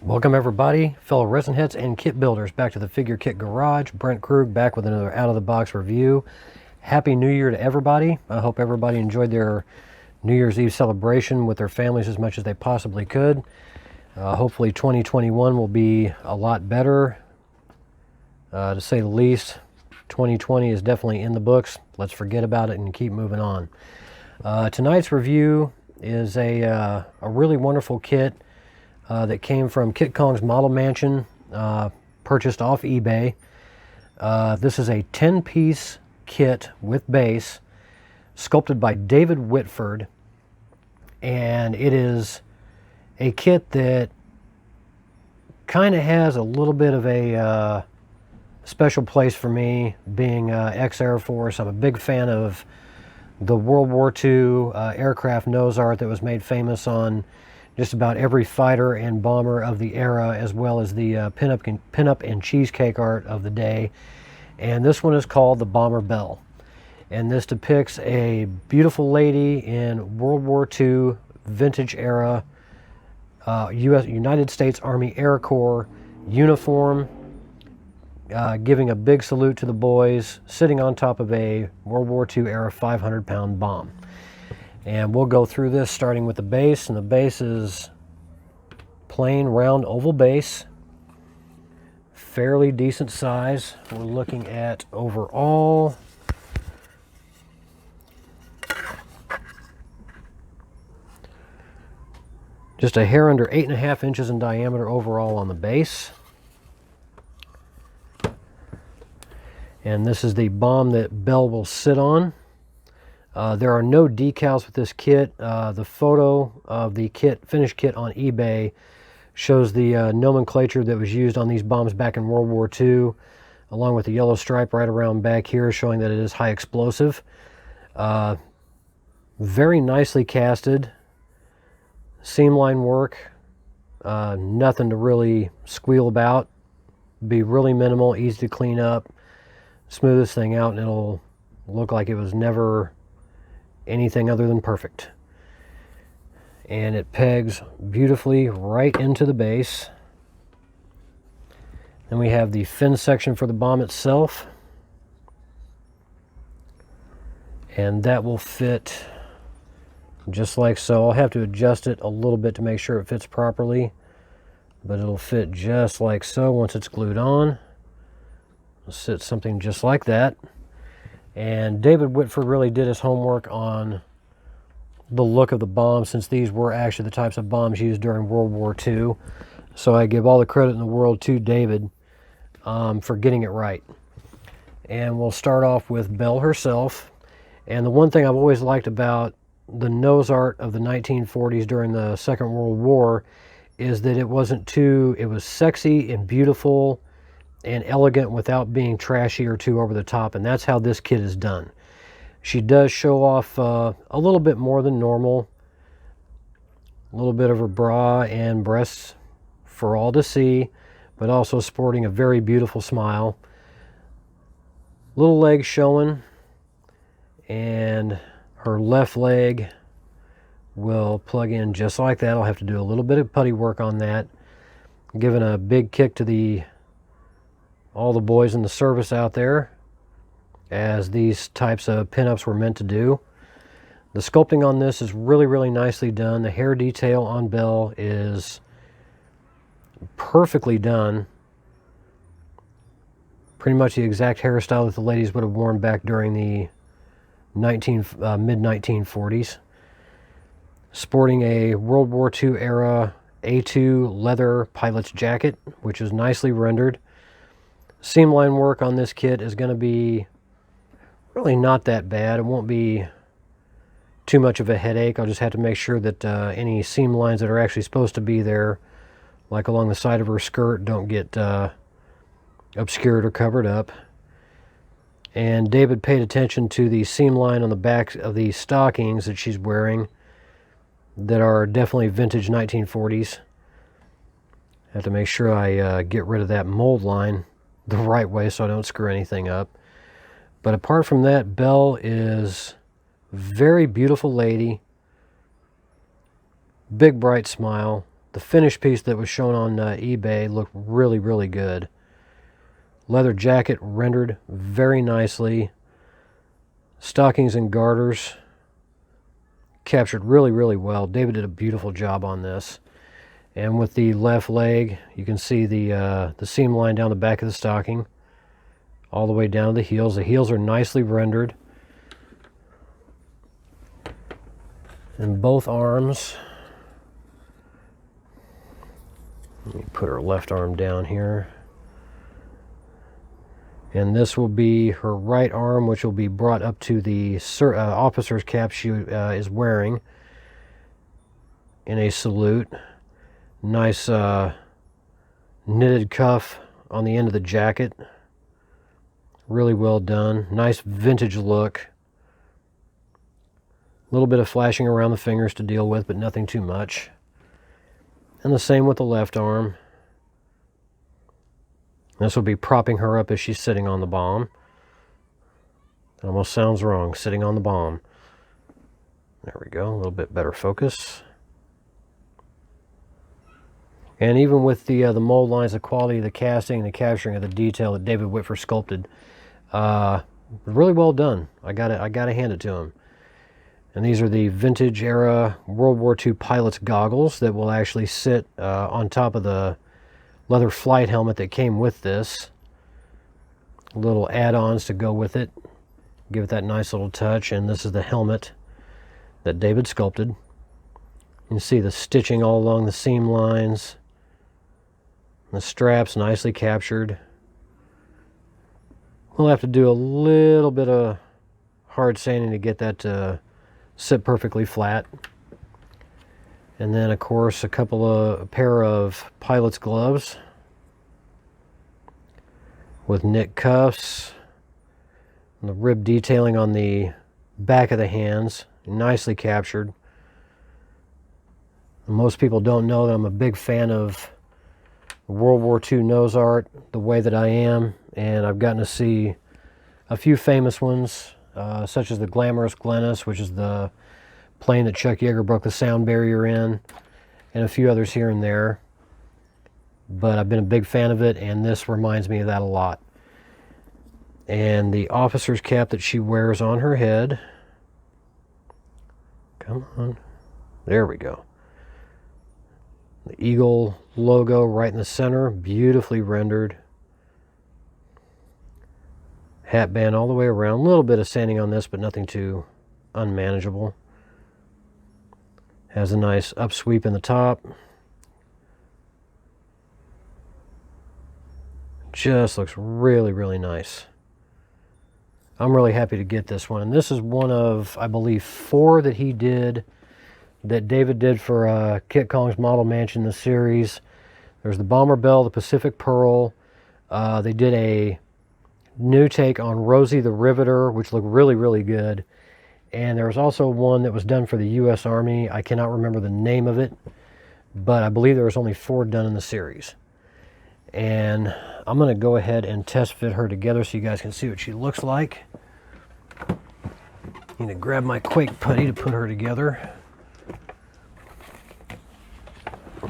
Welcome everybody, fellow resin heads and kit builders, back to the Figure Kit Garage. Brent Krug back with another out-of-the-box review. Happy New Year to everybody. I hope everybody enjoyed their New Year's Eve celebration with their families as much as they possibly could. Hopefully 2021 will be a lot better, to say the least. 2020 is definitely in the books. Let's forget about it and keep moving on. Tonight's review is a really wonderful kit that came from KitKong's Model Mansion, purchased off eBay. This is a 10-piece kit with base, sculpted by David Whitford, and it is a kit that kind of has a little bit of a special place for me, being ex-Air Force. I'm a big fan of the World War II aircraft nose art that was made famous on just about every fighter and bomber of the era, as well as the pinup and cheesecake art of the day. And this one is called the Bomber Belle. And this depicts a beautiful lady in World War II vintage era United States Army Air Corps uniform, giving a big salute to the boys, sitting on top of a World War II era 500-pound bomb. And we'll go through this starting with the base, and the base is plain round oval base, fairly decent size. We're looking at overall just a hair under 8.5 inches in diameter overall on the base. And this is the bomb that Belle will sit on. There are no decals with this kit. The photo of the finished kit on eBay shows the nomenclature that was used on these bombs back in World War II, along with the yellow stripe right around back here showing that it is high explosive. Very nicely casted. Seam line work. Nothing to really squeal about. Be really minimal, easy to clean up. Smooth this thing out and it'll look like it was never anything other than perfect. And it pegs beautifully right into the base. Then we have the fin section for the bomb itself, and that will fit just like so. I'll have to adjust it a little bit to make sure it fits properly, but it'll fit just like so once it's glued on. It'll sit something just like that. And David Whitford really did his homework on the look of the bomb, since these were actually the types of bombs used during World War II. So I give all the credit in the world to David for getting it right. And we'll start off with Belle herself. And the one thing I've always liked about the nose art of the 1940s during the Second World War is that it was sexy and beautiful and elegant without being trashy or too over the top, and that's how this kit is done. She does show off a little bit more than normal, a little bit of her bra and breasts for all to see, but also sporting a very beautiful smile. Little legs showing, and her left leg will plug in just like that. I'll have to do a little bit of putty work on that, giving a big kick to all the boys in the service out there, as these types of pinups were meant to do. The sculpting on this is really, really nicely done. The hair detail on Belle is perfectly done. Pretty much the exact hairstyle that the ladies would have worn back during the mid-1940s. Sporting a World War II era A2 leather pilot's jacket, which is nicely rendered. Seam line work on this kit is going to be really not that bad. It won't be too much of a headache. I'll just have to make sure that any seam lines that are actually supposed to be there, like along the side of her skirt, don't get obscured or covered up. And David paid attention to the seam line on the back of the stockings that she's wearing that are definitely vintage 1940s. I have to make sure I get rid of that mold line the right way so I don't screw anything up. But apart from that, Belle is a very beautiful lady. Big bright smile, the finished piece that was shown on eBay looked really, really good. Leather jacket rendered very nicely. Stockings and garters captured really, really well. David did a beautiful job on this. And with the left leg, you can see the seam line down the back of the stocking, all the way down to the heels. The heels are nicely rendered. And both arms, let me put her left arm down here. And this will be her right arm, which will be brought up to the officer's cap she is wearing in a salute. Nice knitted cuff on the end of the jacket. Really well done. Nice vintage look. A little bit of flashing around the fingers to deal with, but nothing too much. And the same with the left arm. This will be propping her up as she's sitting on the bomb. It almost sounds wrong, sitting on the bomb. There we go, a little bit better focus. And even with the mold lines, the quality of the casting, the capturing of the detail that David Whitford sculpted, really well done. I gotta hand it to him. And these are the vintage era World War II pilot's goggles that will actually sit on top of the leather flight helmet that came with this. Little add-ons to go with it. Give it that nice little touch. And this is the helmet that David sculpted. You can see the stitching all along the seam lines. The straps nicely captured. We'll have to do a little bit of hard sanding to get that to sit perfectly flat. And then, of course, a pair of pilot's gloves with knit cuffs. And the rib detailing on the back of the hands, nicely captured. Most people don't know that I'm a big fan of World War II nose art, the way that I am, and I've gotten to see a few famous ones, such as the Glamorous Glennis, which is the plane that Chuck Yeager broke the sound barrier in, and a few others here and there. But I've been a big fan of it, and this reminds me of that a lot. And the officer's cap that she wears on her head. Come on. There we go. The eagle logo right in the center, beautifully rendered. Hat band all the way around. A little bit of sanding on this, but nothing too unmanageable. Has a nice upsweep in the top. Just looks really, really nice. I'm really happy to get this one. And this is one of, I believe, 4 that he did, that David did for KitKong's Model Mansion, the series. There's the Bomber Belle, the Pacific Pearl. They did a new take on Rosie the Riveter, which looked really, really good. And there was also one that was done for the U.S. Army. I cannot remember the name of it, but I believe there was only 4 done in the series. And I'm going to go ahead and test fit her together so you guys can see what she looks like. Need to grab my Quake putty to put her together.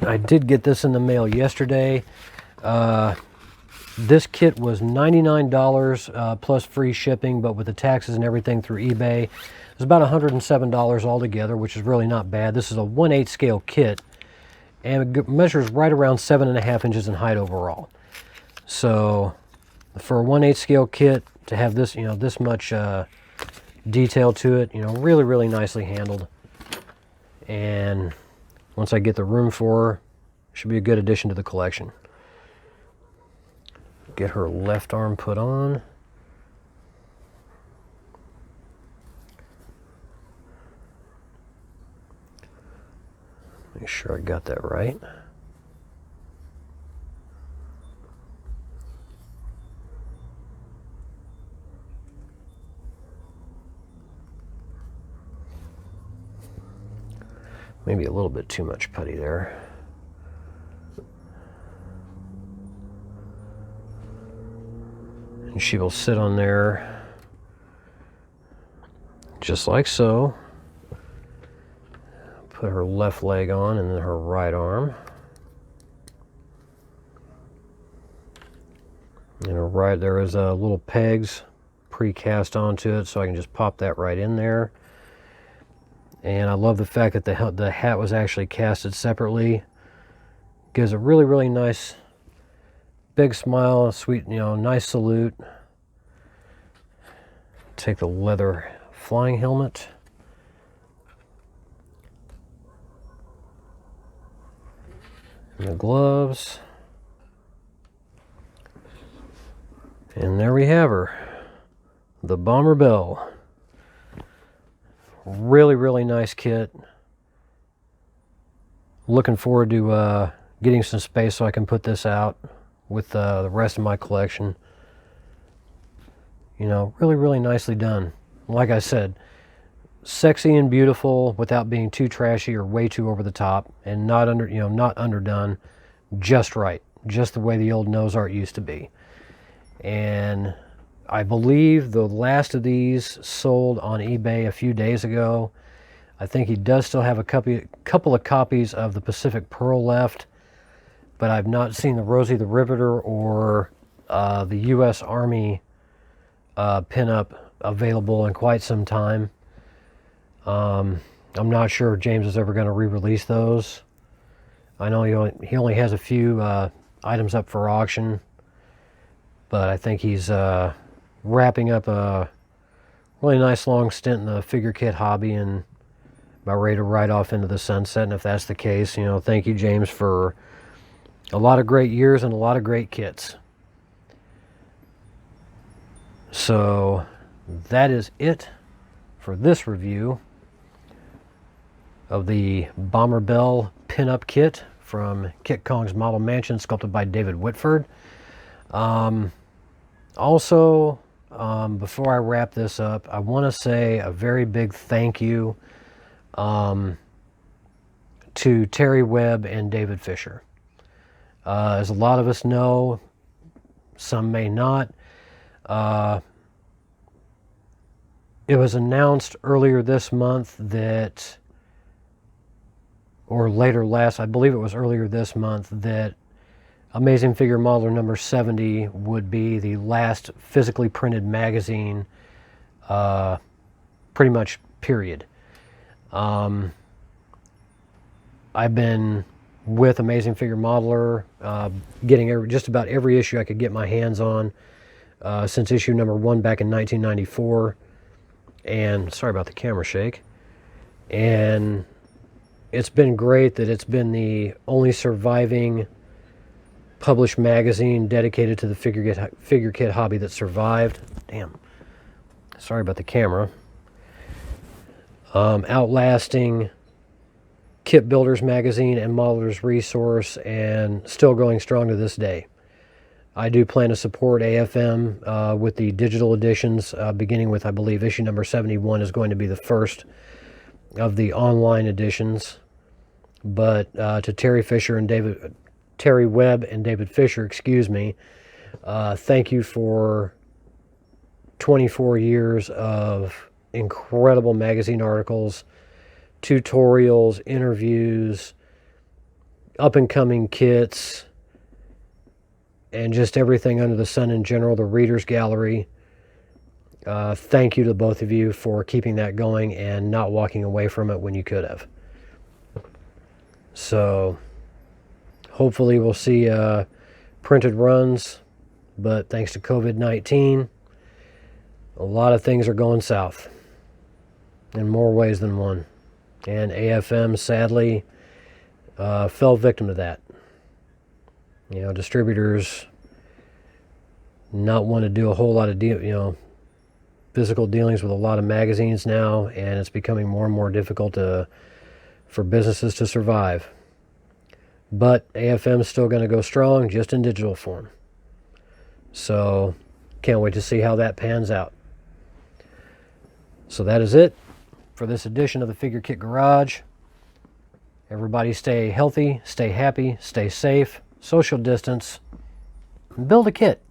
I did get this in the mail yesterday. This kit was $99 plus free shipping, but with the taxes and everything through eBay, it's about $107 altogether, which is really not bad. This is a 1/8 scale kit, and it measures right around 7.5 inches in height overall. So for a 1/8 scale kit, to have this, this much detail to it, really, really nicely handled. And once I get the room for her, should be a good addition to the collection. Get her left arm put on. Make sure I got that right. Maybe a little bit too much putty there. And she will sit on there just like so. Put her left leg on and then her right arm. And right there is little pegs pre-cast onto it, so I can just pop that right in there. And I love the fact that the hat was actually casted separately. Gives a really, really nice big smile, a sweet, nice salute. Take the leather flying helmet. And the gloves. And there we have her, the Bomber Belle. Really, really nice kit. Looking forward to getting some space so I can put this out with the rest of my collection. Really, really nicely done. Like I said, sexy and beautiful without being too trashy or way too over the top, and not underdone, just right, just the way the old nose art used to be. And I believe the last of these sold on eBay a few days ago. I think he does still have a couple of copies of the Pacific Pearl left, but I've not seen the Rosie the Riveter or the U.S. Army pinup available in quite some time. I'm not sure if James is ever going to re-release those. I know he only has a few items up for auction, but I think he's wrapping up a really nice long stint in the figure kit hobby and about ready to ride off into the sunset. And if that's the case, thank you, James, for a lot of great years and a lot of great kits. So that is it for this review of the Bomber Belle pinup kit from KitKong's Model Mansion, sculpted by David Whitford. Also, before I wrap this up, I want to say a very big thank you to Terry Webb and David Fisher. As a lot of us know, some may not, it was announced earlier this month that, or later I believe it was earlier this month, that Amazing Figure Modeler number 70 would be the last physically printed magazine, pretty much, period. I've been with Amazing Figure Modeler, getting just about every issue I could get my hands on since issue number 1 back in 1994. And sorry about the camera shake. And it's been great that it's been the only surviving published magazine dedicated to the figure kit hobby that survived. Damn. Sorry about the camera. Outlasting Kit Builders magazine and Modeler's Resource, and still going strong to this day. I do plan to support AFM with the digital editions, beginning with, I believe, issue number 71 is going to be the first of the online editions. But to Terry Webb and David Fisher, excuse me, thank you for 24 years of incredible magazine articles, tutorials, interviews, up-and-coming kits, and just everything under the sun in general, the Reader's Gallery. Thank you to both of you for keeping that going and not walking away from it when you could have. So hopefully we'll see printed runs, but thanks to COVID-19, a lot of things are going south in more ways than one. And AFM, sadly, fell victim to that. Distributors not want to do a whole lot of physical dealings with a lot of magazines now, and it's becoming more and more difficult for businesses to survive. But AFM is still going to go strong, just in digital form. So can't wait to see how that pans out. So that is it for this edition of the Figure Kit Garage. Everybody stay healthy, stay happy, stay safe, social distance, and build a kit.